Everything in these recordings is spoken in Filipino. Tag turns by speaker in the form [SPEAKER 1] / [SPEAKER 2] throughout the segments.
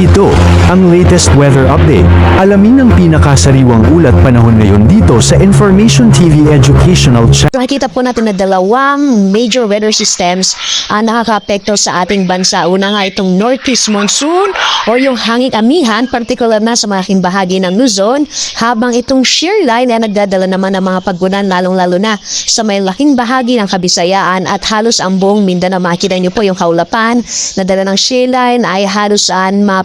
[SPEAKER 1] Ito ang latest weather update. Alamin ang pinakasariwang ulat panahon ngayon dito sa Information TV Educational Channel.
[SPEAKER 2] Nakikita po natin na dalawang major weather systems ang nakaka-apekto sa ating bansa. Una nga itong northeast monsoon o yung hanging amihan, particular na sa malaking bahagi ng Luzon, habang itong shear line ay nagdadala naman ng mga pagulan lalong-lalo na sa may laking bahagi ng Kabisayaan at halos ang buong Mindanao. Makikita niyo po yung kaulapan na dala ng shear line ay halos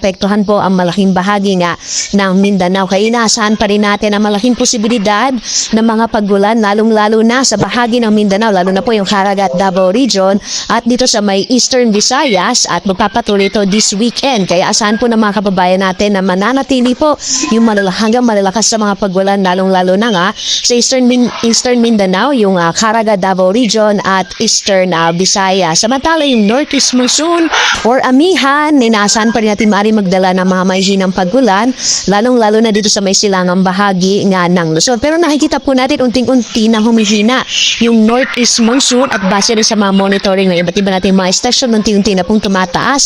[SPEAKER 2] maapektuhan po ang malaking bahagi nga ng Mindanao. Kaya inaasahan pa rin natin ang malaking posibilidad ng mga pagulan lalong-lalo na sa bahagi ng Mindanao, lalo na po yung Caraga at Davao region at dito sa may Eastern Visayas at magpapatuloy ito this weekend. Kaya asahan po ng mga kababayan natin na mananatili po yung hanggang malalakas sa mga pagulan lalong-lalo na nga sa Eastern Mindanao, yung Caraga, Davao region at Eastern Visayas. Samantala yung Northeast monsoon or amihan, inaasahan pa rin natin maaaring magdala ng mga maihinang pagulan, lalong-lalo na dito sa may silangang bahagi nga ng Luzon. Pero nakikita po natin unting-unti na humihina yung Northeast monsoon at base rin sa mga monitoring ng iba't iba nating mga estasyon, unti-unti na pong tumataas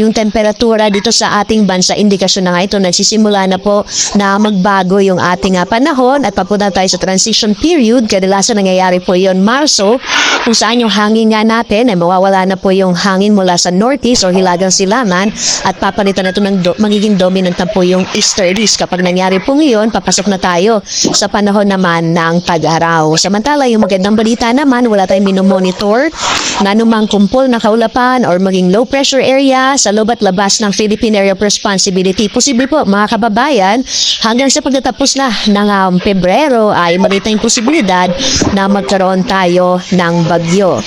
[SPEAKER 2] yung temperatura dito sa ating bansa. Indikasyon na nga ito, nagsisimula na po na magbago yung ating panahon at papunta tayo sa transition period. Kadalasan nangyayari po yon Marso, kung saan yung hangin nga natin ay mawawala na po yung hangin mula sa northeast o hilagang silangan at papalitan na ito ng magiging dominant na po yung easterlies. Kapag nangyari po ngayon, papasok na tayo sa panahon naman ng tag-araw. Samantala, yung magandang balita naman, wala tayong minomonitor na anumang kumpol na kaulapan or maging low pressure area sa loob at labas ng Philippine Area of Responsibility. Posible po, mga kababayan, hanggang sa pagtatapos na ng Pebrero ay maliit na yung posibilidad na magkaroon tayo ng bagyo.